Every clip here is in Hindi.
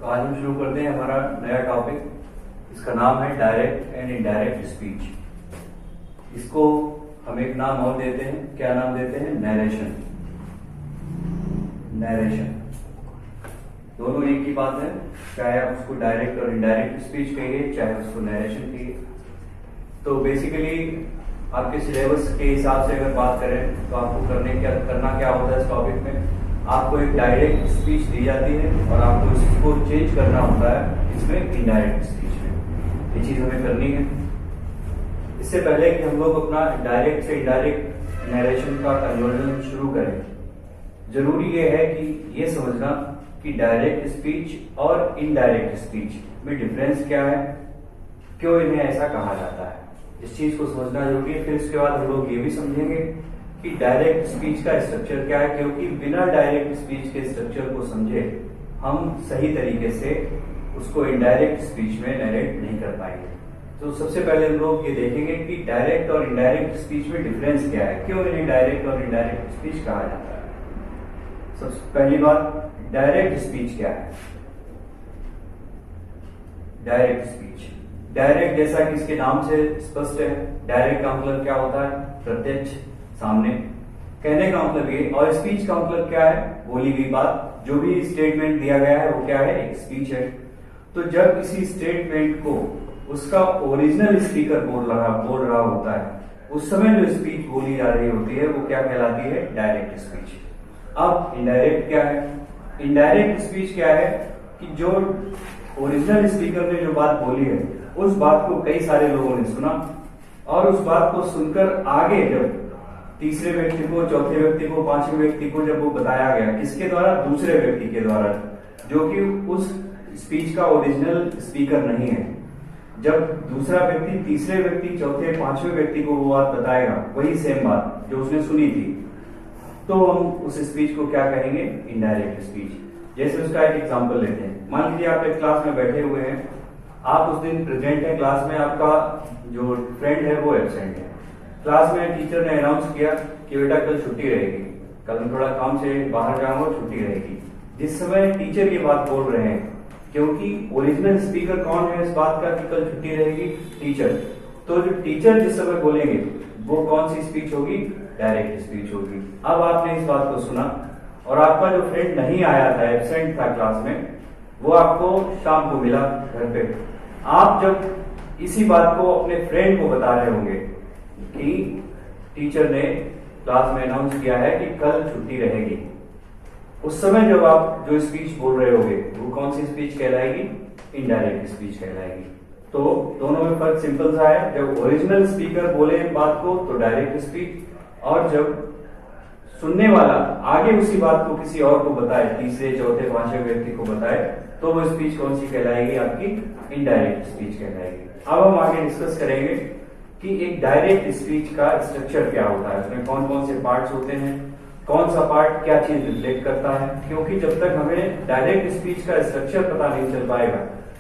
तो आज हम शुरू करते हैं हमारा नया टॉपिक। इसका नाम है डायरेक्ट एंड इनडायरेक्ट स्पीच। इसको हम एक नाम और देते हैं। क्या नाम देते हैं? नरेशन। नरेशन दोनों एक ही बात है, चाहे आप उसको डायरेक्ट और इनडायरेक्ट स्पीच कहिए, चाहे उसको नरेशन कहिए। तो बेसिकली आपके सिलेबस के हिसाब से अगर बात करें तो आपको करना क्या होता है इस टॉपिक में। आपको एक डायरेक्ट स्पीच दी जाती है और आपको इसको चेंज करना होता है इसमें इनडायरेक्ट स्पीच में। ये चीज हमें करनी है। इससे पहले कि हम लोग अपना डायरेक्ट से इनडायरेक्ट नरेशन का कन्वर्जन शुरू करें, जरूरी ये है कि ये समझना कि डायरेक्ट स्पीच और इनडायरेक्ट स्पीच में डिफरेंस क्या है, क्यों इन्हें ऐसा कहा जाता है। इस चीज को समझना जरूरी है। फिर इसके बाद हम लोग ये भी समझेंगे कि डायरेक्ट स्पीच का स्ट्रक्चर क्या है, क्योंकि बिना डायरेक्ट स्पीच के स्ट्रक्चर को समझे हम सही तरीके से उसको इनडायरेक्ट स्पीच में नरेट नहीं कर पाएंगे। तो सबसे पहले हम लोग ये देखेंगे कि डायरेक्ट और इनडायरेक्ट स्पीच में डिफरेंस क्या है, क्यों इन्हें डायरेक्ट और इनडायरेक्ट स्पीच कहा जाता है। सबसे पहली बात, डायरेक्ट स्पीच क्या है। डायरेक्ट स्पीच, डायरेक्ट जैसा कि इसके नाम से स्पष्ट है, डायरेक्ट का मतलब क्या होता है? प्रत्यक्ष, सामने। कहने का मतलब ये, और स्पीच का मतलब क्या है? बोली गई बात। जो भी स्टेटमेंट दिया गया है वो क्या है? एक स्पीच है। तो जब किसी स्टेटमेंट को उसका ओरिजिनल स्पीकर बोल रहा होता है, उस समय जो स्पीच बोली जा रही होती है वो क्या कहलाती है? Direct speech. अब इनडायरेक्ट क्या है? इनडायरेक्ट स्पीच क्या है कि जो ओरिजिनल स्पीकर ने जो बात बोली है उस बात को कई सारे लोगों ने सुना, और उस बात को सुनकर आगे जब तीसरे व्यक्ति को, चौथे व्यक्ति को, पांचवें व्यक्ति को जब वो बताया गया, किसके द्वारा? दूसरे व्यक्ति के द्वारा, जो कि उस स्पीच का ओरिजिनल स्पीकर नहीं है। जब दूसरा व्यक्ति तीसरे व्यक्ति, चौथे, पांचवें व्यक्ति को वो बात बताएगा, वही सेम बात जो उसने सुनी थी, तो हम उस स्पीच को क्या कहेंगे? Indirect speech. जैसे उसका एक एग्जांपल लेते हैं। मान लीजिए आप एक क्लास में बैठे हुए हैं, आप उस दिन प्रेजेंट है क्लास में, आपका जो फ्रेंड है वो एब्सेंट है। क्लास में टीचर ने अनाउंस किया कि बेटा कल छुट्टी रहेगी, कल मैं थोड़ा काम से बाहर जाऊंगा, छुट्टी रहेगी। जिस समय टीचर ये बात बोल रहे हैं, क्योंकि ओरिजिनल स्पीकर कौन है इस बात का कि कल छुट्टी रहेगी? टीचर। तो जो टीचर जिस समय बोलेंगे वो कौन सी स्पीच होगी? डायरेक्ट स्पीच होगी। अब आपने इस बात को सुना और आपका जो फ्रेंड नहीं आया था, एब्सेंट था क्लास में, वो आपको शाम को मिला घर पे। आप जब इसी बात को अपने फ्रेंड को बता रहे होंगे कि टीचर ने क्लास में अनाउंस किया है कि कल छुट्टी रहेगी, उस समय जब आप जो स्पीच बोल रहे होंगे वो कौन सी स्पीच कहलाएगी? इनडायरेक्ट स्पीच कहलाएगी। तो दोनों में फर्क सिंपल सा है। जब ओरिजिनल स्पीकर बोले बात को तो डायरेक्ट स्पीच, और जब सुनने वाला आगे उसी बात को किसी और को बताए, तीसरे, चौथे, पांचवें व्यक्ति को बताए, तो वो स्पीच कौन सी कहलाएगी? आपकी इनडायरेक्ट स्पीच कहलाएगी। अब हम आगे डिस्कस करेंगे कि एक डायरेक्ट स्पीच का स्ट्रक्चर क्या होता है, उसमें कौन कौन से पार्ट्स होते हैं, कौन सा पार्ट क्या चीज रिफ्लेक्ट करता है। क्योंकि जब तक हमें डायरेक्ट स्पीच का स्ट्रक्चर पता नहीं चल पाएगा,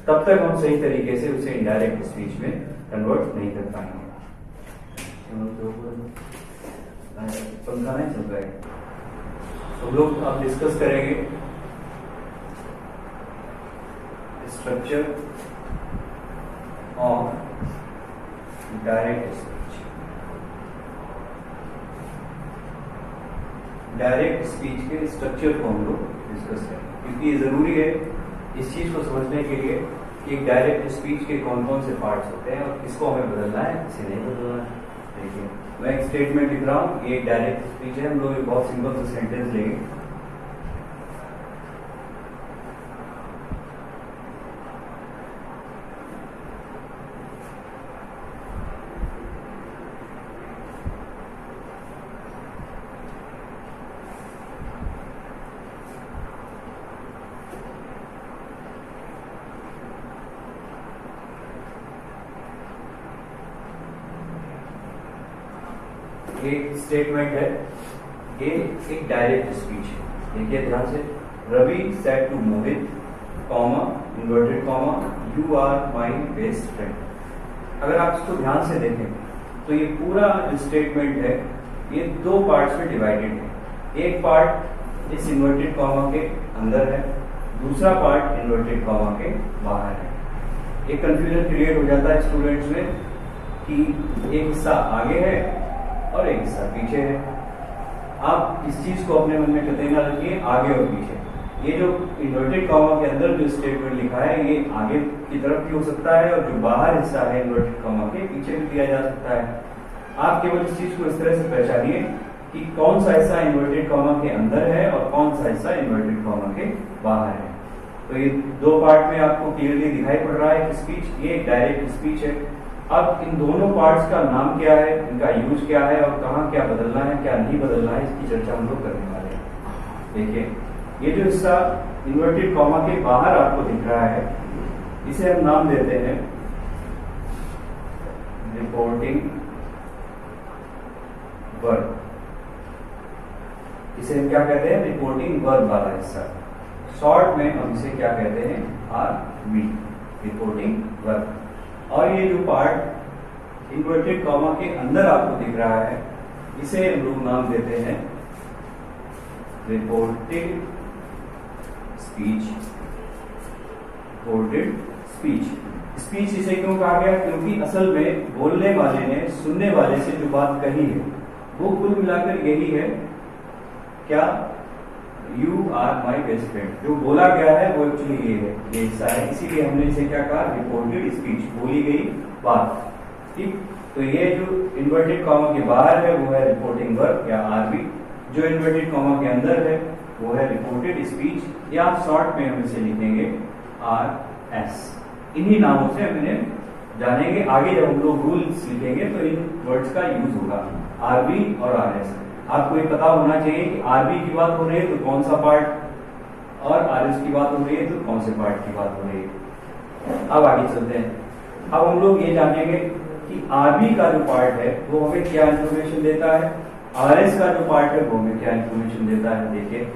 तब तक हम सही तरीके से उसे इनडायरेक्ट स्पीच में कन्वर्ट नहीं कर पाएंगे। पंखा नहीं चल रहा है, तो लोग अब डिस्कस करेंगे structure of direct speech. Direct speech के स्ट्रक्चर को हम लोग डिस्कस करेंगे, क्योंकि ये जरूरी है इस चीज को समझने के लिए कि एक डायरेक्ट स्पीच के कौन कौन से पार्ट्स होते हैं और किसको हमें बदलना है, किसे नहीं बदलना है। देखिए, मैं एक स्टेटमेंट लिख रहा हूं, ये डायरेक्ट स्पीच है। हम लोग बहुत सिंपल सा सेंटेंस लेंगे। एक स्टेटमेंट है, ये एक डायरेक्ट स्पीच है। देखिए ध्यान से, Ravi said to Mohit, comma, inverted comma, you are my best friend. अगर आप इसको ध्यान से देखें तो ये पूरा जो स्टेटमेंट है ये दो पार्ट्स में डिवाइडेड है। एक पार्ट इस इन्वर्टेड कॉमा के अंदर है, दूसरा पार्ट इन्वर्टेड कॉमा के बाहर है। एक कंफ्यूजन क्रिएट हो जाता है स्टूडेंट्स में कि एक हिस्सा आगे है और एक हिस्सा पीछे है। आप इस चीज को अपने मन में कतई ना रखिए, आगे और पीछे। ये जो इन्वर्टेड कॉमा के अंदर जो स्टेटमेंट लिखा है ये आगे की तरफ भी हो सकता है और जो बाहर हिस्सा है इन्वर्टेड कॉमा के पीछे भी दिया जा सकता है। आप केवल इस चीज को इस तरह से पहचानिए कि कौन सा हिस्सा इन्वर्टेड कॉमा के अंदर है और कौन सा हिस्सा इन्वर्टेड कॉमा के बाहर है। तो ये दो पार्ट में आपको क्लियरली दिखाई पड़ रहा है कि स्पीच, ये डायरेक्ट स्पीच है। अब इन दोनों पार्ट्स का नाम क्या है, इनका यूज क्या है और कहाँ क्या बदलना है क्या नहीं बदलना है, इसकी चर्चा हम लोग करने वाले हैं। देखिए, ये जो हिस्सा इन्वर्टेड कॉमा के बाहर आपको दिख रहा है इसे हम नाम देते हैं रिपोर्टिंग वर्ब। इसे हम क्या कहते हैं, रिपोर्टिंग वर्ब वाला हिस्सा। शॉर्ट में हम इसे क्या कहते हैं, RV, रिपोर्टिंग वर्ब। और ये जो पार्ट इन्वर्टेड कॉमा के अंदर आपको दिख रहा है इसे हम लोग नाम देते हैं reported speech. Reported speech. Speech इसे क्यों कहा गया, क्योंकि असल में बोलने वाले ने सुनने वाले से जो बात कही है वो कुल मिलाकर यही है, क्या, you are my best friend. जो बोला गया है वो एक्चुअली ये है, ये हिस्सा है। इसीलिए हमने इसे क्या कहा, रिपोर्टेड स्पीच, बोली गई बात। ठीक, तो ये जो इन्वर्टेड कॉमा के बाहर है वो है रिपोर्टिंग वर्ब या RV। जो इन्वर्टेड कॉमा के अंदर है वो है रिपोर्टेड स्पीच, या शॉर्ट में हम इसे लिखेंगे RS। इन्हीं नामों से हम इन्हें जानेंगे। आगे जब हम लोग रूल्स लिखेंगे तो इन वर्ड्स का यूज होगा, RV और RS। आपको ये पता होना चाहिए कि RV की बात हो रही है तो कौन सा पार्ट और RS की बात हो रही है तो कौन से पार्ट की बात हो रही है। अब आगे चलते हैं। अब हम लोग ये जानेंगे कि RV का जो पार्ट है वो हमें क्या इंफॉर्मेशन देता है, RS का जो पार्ट है वो हमें क्या इंफॉर्मेशन देता है। देखिए,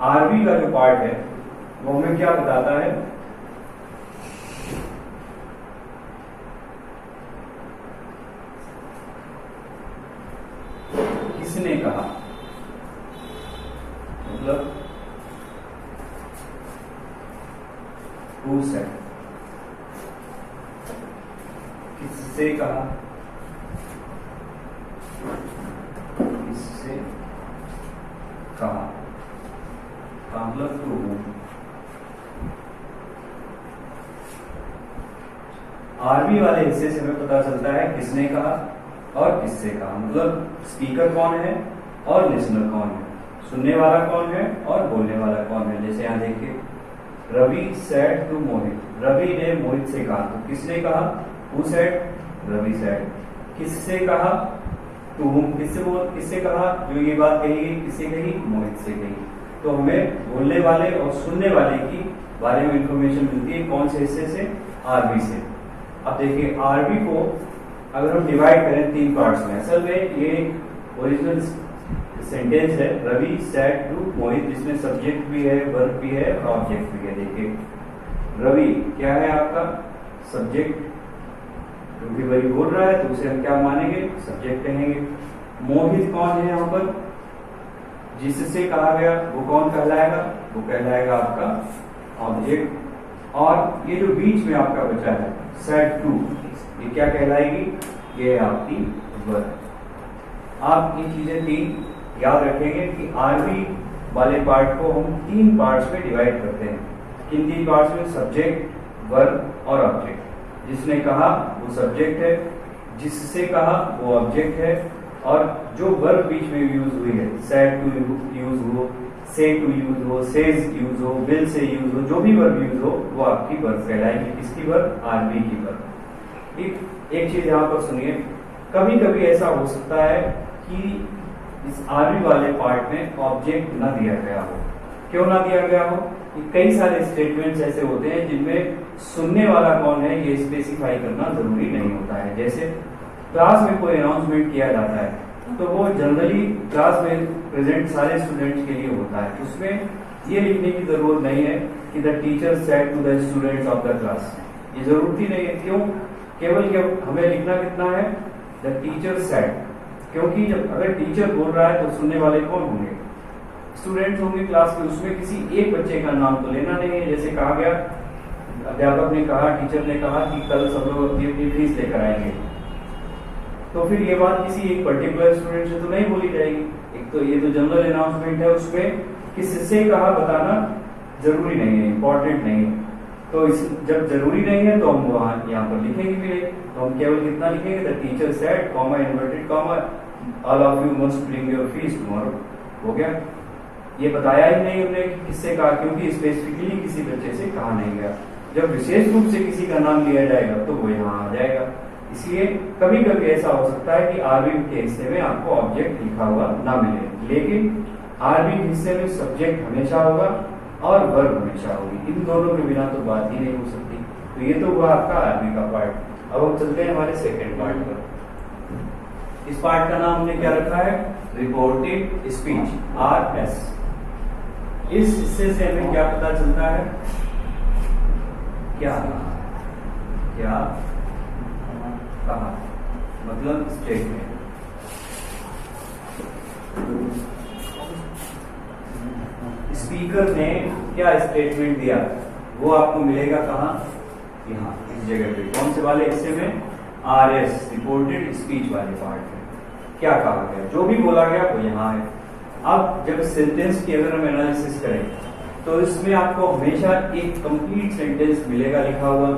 RV का जो पार्ट है वो हमें क्या बताता है, किसने कहा, मतलब who said, किससे कहा, किससे कहा, मतलब टू whom। RV वाले हिस्से से हमें पता चलता है किसने कहा और किससे कहा, मतलब स्पीकर कौन है और लिसनर कौन है, सुनने वाला कौन है और बोलने वाला कौन है। जैसे यहाँ देखिए, रवि सेड टू मोहित, रवि ने मोहित से कहा, तो किसने कहा, हु सेड, रवि सेड। किससे कहा, टू हुम, किससे कहा, जो ये बात कही गई किससे कही, मोहित से कही। तो हमें बोलने वाले और सुनने वाले की बारे में इंफॉर्मेशन मिलती है कौन से हिस्से से, RV से। अब देखिए, RV को अगर हम डिवाइड करें 3 पार्ट्स में, असल में ये ओरिजिनल सेंटेंस है, रवि सेड टू मोहित, जिसमें सब्जेक्ट भी है, वर्ब भी है और ऑब्जेक्ट भी है। देखिए, रवि क्या है आपका सब्जेक्ट, क्योंकि वही बोल रहा है तो उसे हम क्या मानेंगे, सब्जेक्ट कहेंगे। मोहित कौन है यहाँ पर, जिससे कहा गया वो कौन कहलाएगा, वो कहलाएगा आपका ऑब्जेक्ट। और ये जो बीच में आपका बचा है सेड टू, ये क्या कहलाएगी, ये आपकी वर्ब। आप ये चीजें 3 याद रखेंगे कि RV वाले पार्ट को हम 3 पार्ट्स में डिवाइड करते हैं। किन 3 पार्ट्स में, सब्जेक्ट, वर्ब और ऑब्जेक्ट। जिसने कहा वो सब्जेक्ट है, जिससे कहा वो ऑब्जेक्ट है, और जो वर्ब बीच में यूज हुई है, सेड टू यूज हो, से टू यूज हो, सेज यूज हो, विल से यूज हो, जो भी वर्ब यूज हो वो आपकी वर्ब कहलाएगी। किसकी वर्ब, RV की वर्ब। एक चीज यहाँ पर सुनिए, कभी कभी ऐसा हो सकता है कि इस RV वाले पार्ट में ऑब्जेक्ट न दिया गया हो। क्यों ना दिया गया हो, कि कई सारे स्टेटमेंट्स ऐसे होते हैं जिनमें सुनने वाला कौन है ये स्पेसिफाई करना जरूरी नहीं होता है। जैसे क्लास में कोई अनाउंसमेंट किया जाता है तो वो जनरली क्लास में प्रेजेंट सारे स्टूडेंट्स के लिए होता है, उसमें ये लिखने की जरूरत नहीं है कि the teacher said to the students of the class, ये जरूरत ही नहीं है। क्यों, केवल हमें लिखना कितना है, द टीचर सेड, क्योंकि जब अगर टीचर बोल रहा है तो सुनने वाले कौन होंगे, स्टूडेंट्स होंगे क्लास के, उसमें किसी एक बच्चे का नाम तो लेना नहीं है। जैसे कहा गया, अध्यापक ने कहा, टीचर ने कहा कि कल सब लोग अपनी अपनी फीस लेकर आएंगे, तो फिर ये बात किसी एक पर्टिकुलर स्टूडेंट से तो नहीं बोली जाएगी। एक तो ये तो जनरल अनाउंसमेंट है, उसमें किससे कहा बताना जरूरी नहीं है, इंपॉर्टेंट नहीं है। तो जब जरूरी नहीं है तो हम वहां यहाँ पर लिखेंगे भी नहीं, तो हम केवल कितना लिखेंगे, the teacher said comma inverted comma all of you must bring your fees tomorrow. हो गया। ये बताया ही नहीं हमने किससे कहा, क्योंकि स्पेसिफिकली किसी बच्चे से कहा नहीं गया। जब विशेष रूप से किसी का नाम लिया जाएगा तो वो यहाँ आ जाएगा। इसलिए कभी कभी ऐसा हो सकता है कि आरबी के हिस्से में आपको ऑब्जेक्ट लिखा हुआ ना मिले, लेकिन आरबी के हिस्से में सब्जेक्ट हमेशा होगा और वर्ब हमेशा होगी। इन दोनों के बिना तो बात ही नहीं हो सकती। तो ये तो हुआ आपका आरबी का पार्ट। अब हम चलते हैं हमारे सेकेंड पार्ट पर। इस पार्ट का नाम हमने क्या रखा है, रिपोर्टेड स्पीच, RS। इस हिस्से से हमें क्या पता चलता है, क्या क्या कहा, मतलब स्टेटमेंट। स्पीकर ने क्या स्टेटमेंट दिया, वो आपको मिलेगा कहाँ, यहाँ इस जगह पे। कौन से वाले हिस्से में, RS, रिपोर्टेड स्पीच वाले पार्ट में। क्या कहा गया, जो भी बोला गया वो यहाँ है। अब जब सेंटेंस की अगर हम एनालिसिस करें तो इसमें आपको हमेशा एक कंप्लीट सेंटेंस मिलेगा लिखा हुआ,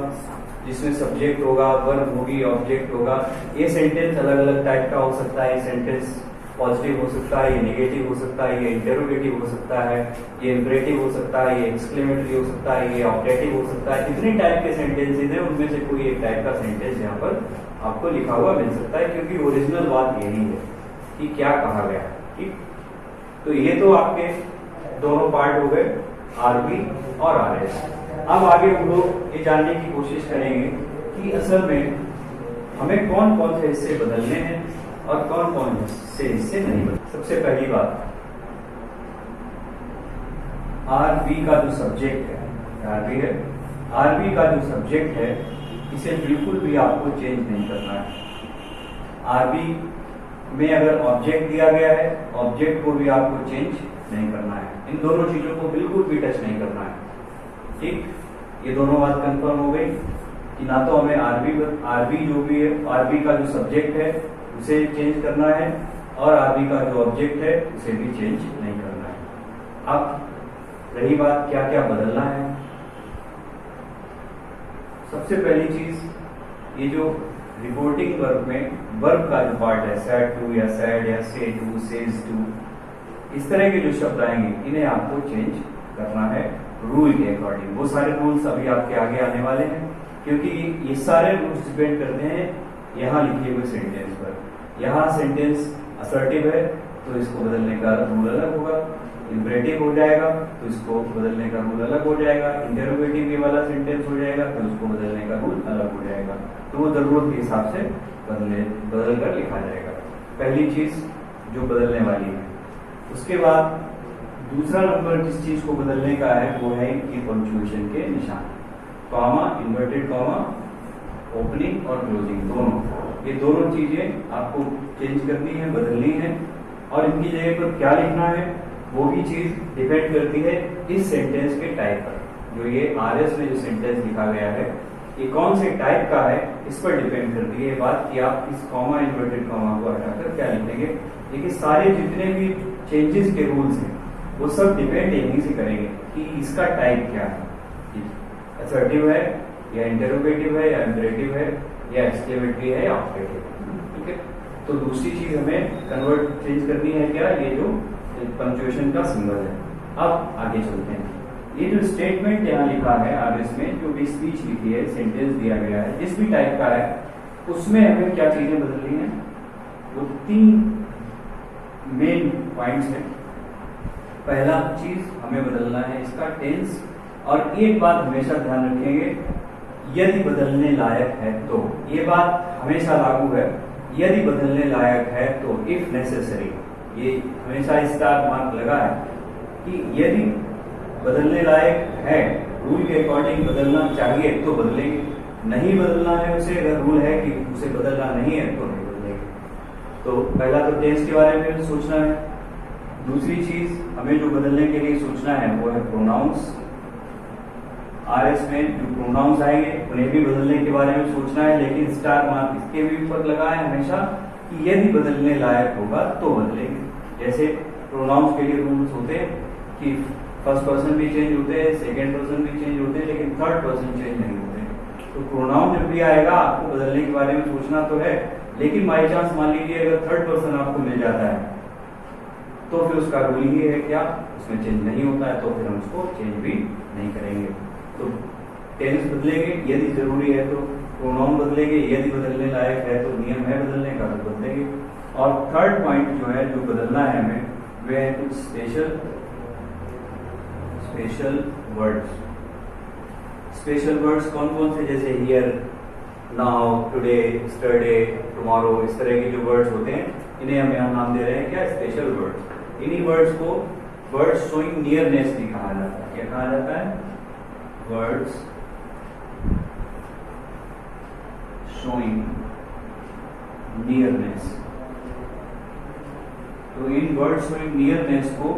जिसमें सब्जेक्ट होगा, वर्ब होगी, ऑब्जेक्ट होगा। ये सेंटेंस अलग अलग टाइप का हो सकता है। ये सेंटेंस पॉजिटिव हो सकता है, ये नेगेटिव हो सकता है, ये इंटरोगेटिव हो सकता है, ये इंपरेटिव हो सकता है, ये एक्सक्लेमेटरी हो सकता है, ये ऑब्जेक्टिव हो सकता है। कितने टाइप के सेंटेंसेस हैं, उनमें से कोई एक टाइप का सेंटेंस यहाँ पर आपको लिखा हुआ मिल सकता है, क्योंकि ओरिजिनल बात यही है कि क्या कहा गया। ठीक, तो ये तो आपके दोनों पार्ट हो गए, आरबी और RS। अब आगे हम लोग ये जानने की कोशिश करेंगे कि असल में हमें कौन कौन से हिस्से बदलने हैं और कौन कौन से हिस्से नहीं बदलने। सबसे पहली बात, आरबी का जो सब्जेक्ट है, आरबी है, आरबी का जो सब्जेक्ट है इसे बिल्कुल भी आपको चेंज नहीं करना है। आरबी में अगर ऑब्जेक्ट दिया गया है, ऑब्जेक्ट को भी आपको चेंज नहीं करना है। इन दोनों चीजों को बिल्कुल भी टच नहीं करना है। ठीक, ये दोनों बात कंफर्म हो गई कि ना तो हमें आरबी जो भी है, आरबी का जो सब्जेक्ट है उसे चेंज करना है, और आरबी का जो ऑब्जेक्ट है उसे भी चेंज नहीं करना है। अब रही बात क्या क्या बदलना है। सबसे पहली चीज, ये जो रिपोर्टिंग वर्ब में वर्ब का जो पार्ट है, सैड टू या सैड या से टू, सेज टू, इस तरह के जो शब्द आएंगे इन्हें आपको चेंज करना है रूल के अकॉर्डिंग। वो सारे रूल्स अभी आपके आगे आने वाले हैं, क्योंकि ये सारे रूल्स डिपेंड करते हैं यहाँ लिखे हुए सेंटेंस पर। यहाँ सेंटेंस असर्टिव है तो इसको बदलने का रूल अलग होगा, इंपरेटिव हो जाएगा तो इसको बदलने का रूल अलग हो जाएगा, इंटरोगेटिव ये वाला सेंटेंस हो जाएगा तो इसको बदलने का रूल अलग हो जाएगा। तो वो जरूरत के हिसाब से बदल कर लिखा जाएगा। पहली चीज जो बदलने वाली है। उसके बाद दूसरा नंबर जिस चीज को बदलने का है वो है इनकी पंक्चुएशन के निशान, कॉमा, इन्वर्टेड कॉमा, ओपनिंग और क्लोजिंग दोनों। ये दोनों चीजें आपको चेंज करनी है, बदलनी है, और इनकी जगह पर क्या लिखना है वो भी चीज डिपेंड करती है इस सेंटेंस के टाइप पर। जो ये RS में जो सेंटेंस लिखा गया है ये कौन से टाइप का है इस पर डिपेंड करती है बात कि आप इस कॉमा, इन्वर्टेड कॉमा को हटाकर क्या लिखेंगे। देखिए सारे जितने भी चेंजेस के रूल्स हैं वो सब डिपेंड यहीं से करेंगे कि इसका टाइप क्या है, असर्टिव है या इंटरोगेटिव है या इंपरेटिव है या एक्सक्लेमेटरी है या ऑब्जेक्टिव। ठीक है, तो दूसरी चीज हमें कन्वर्ट चेंज करनी है क्या, ये जो पंक्चुएशन का सिंबल है। अब आगे चलते हैं। ये जो स्टेटमेंट यहाँ लिखा है RS में, जो भी स्पीच लिखी है, सेंटेंस दिया गया है, जिस भी टाइप का है, उसमें हमें क्या चीजें बदलनी है, वो 3 मेन पॉइंट्स हैं। पहला चीज हमें बदलना है इसका टेंस, और एक बात हमेशा ध्यान रखेंगे, यदि बदलने लायक है तो, ये बात हमेशा लागू है, यदि बदलने लायक है तो, इफ नेसेसरी, ये हमेशा स्टार मार्क लगा है कि यदि बदलने लायक है, रूल के अकॉर्डिंग बदलना चाहिए तो बदलेंगे, नहीं बदलना है उसे, अगर रूल है कि उसे बदलना नहीं है तो नहीं बदलेंगे। तो पहला तो टेंस के बारे में सोचना है। दूसरी चीज हमें जो बदलने के लिए सोचना है वो है प्रोनाउंस। आरएस में जो प्रोनाउंस आएंगे उन्हें भी बदलने के बारे में सोचना है, लेकिन स्टार मार्क इसके भी ऊपर लगा है हमेशा कि यदि बदलने लायक होगा तो बदलेंगे। जैसे प्रोनाउंस के लिए रूल्स होते हैं कि फर्स्ट पर्सन भी चेंज होते हैं, सेकेंड पर्सन भी चेंज होते हैं, लेकिन थर्ड पर्सन चेंज नहीं होते। तो प्रोनाउन जब भी आएगा आपको बदलने के बारे में सोचना तो है, लेकिन बाई चांस मान लीजिए अगर थर्ड पर्सन आपको मिल जाता है तो फिर उसका रूल ये है क्या, उसमें चेंज नहीं होता है तो फिर हम उसको चेंज भी नहीं करेंगे। तो टेंस बदलेंगे यदि जरूरी है तो, प्रोनाउन बदलेंगे यदि बदलने लायक है तो, नियम है बदलने का तो बदलेंगे। और थर्ड पॉइंट जो है जो बदलना है हमें वे है कुछ स्पेशल वर्ड्स। स्पेशल वर्ड्स कौन कौन से, जैसे here, now, today, yesterday, tomorrow, इस तरह के जो वर्ड्स होते हैं इन्हें हम यहाँ नाम दे रहे हैं क्या, स्पेशल वर्ड्स। इन्हीं वर्ड्स को वर्ड्स शोइंग नियरनेस भी कहा जाता है। क्या कहा जाता है, वर्ड्स शोइंग नियरनेस। तो इन वर्ड्स शोइंग नियरनेस को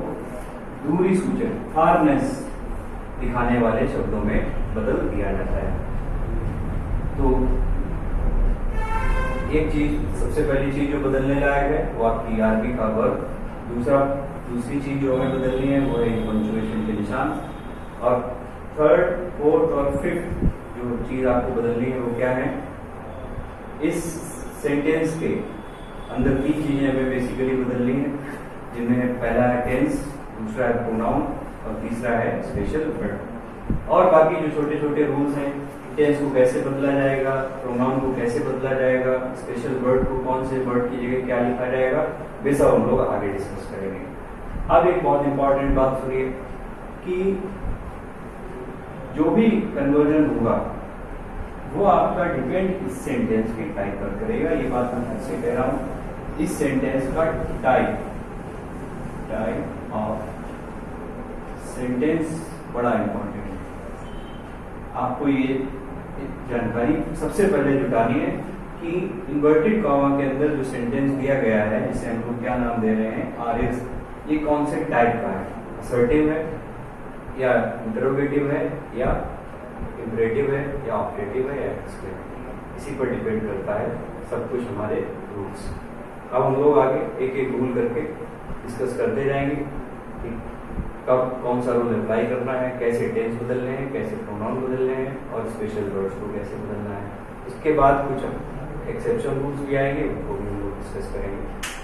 दूरी सूचक, फारनेस दिखाने वाले शब्दों में बदल दिया जाता है। तो एक चीज, सबसे पहली चीज जो बदलने लायक है वो आपकी आरबी का वर्ब। दूसरी चीज जो हमें बदलनी है वो है पंक्चुएशन के निशान। और थर्ड, फोर्थ और फिफ्थ जो चीज आपको बदलनी है वो क्या है, इस सेंटेंस के अंदर 3 चीजें हमें बेसिकली बदलनी है, जिनमें पहला है टेंस, दूसरा है प्रोनाउन और तीसरा है स्पेशल वर्ड। और बाकी जो छोटे छोटे रूल्स हैं, टेंस को कैसे बदला जाएगा, प्रोनाउन को कैसे बदला जाएगा, स्पेशल वर्ड को कौन से वर्ड की जगह क्या लिखा जाएगा, वे सब हम लोग आगे डिस्कस करेंगे। अब एक बहुत इंपॉर्टेंट बात सुनिए कि जो भी कन्वर्जन होगा वो आपका डिपेंड इस सेंटेंस के टाइप पर करेगा। ये बात मैं फिर से कह रहा हूं, इस सेंटेंस का टाइप ऑफ सेंटेंस बड़ा इंपॉर्टेंट है। आपको ये जानकारी सबसे पहले जुटानी है कि इन्वर्टेड कॉमा के अंदर जो सेंटेंस दिया गया है, जिसे हम लोग क्या नाम दे रहे हैं, आरएस, ये कौन से टाइप का है, असर्टिव है या इंटरोगेटिव है या इम्परेटिव है या ऑपरेटिव है या एक्सप्लेनेटिव, इसी पर डिपेंड करता है सब कुछ हमारे रूल्स। अब हम लोग आगे एक एक रूल करके डिस्कस करते जाएंगे कि कब कौन सा रूल अप्लाई करना है, कैसे टेंस बदलने हैं, कैसे प्रोनाउन बदलने हैं और स्पेशल वर्ड्स को कैसे बदलना है। इसके बाद कुछ एक्सेप्शन रूल्स भी आएंगे, उनको भी हम लोग डिस्कस करेंगे।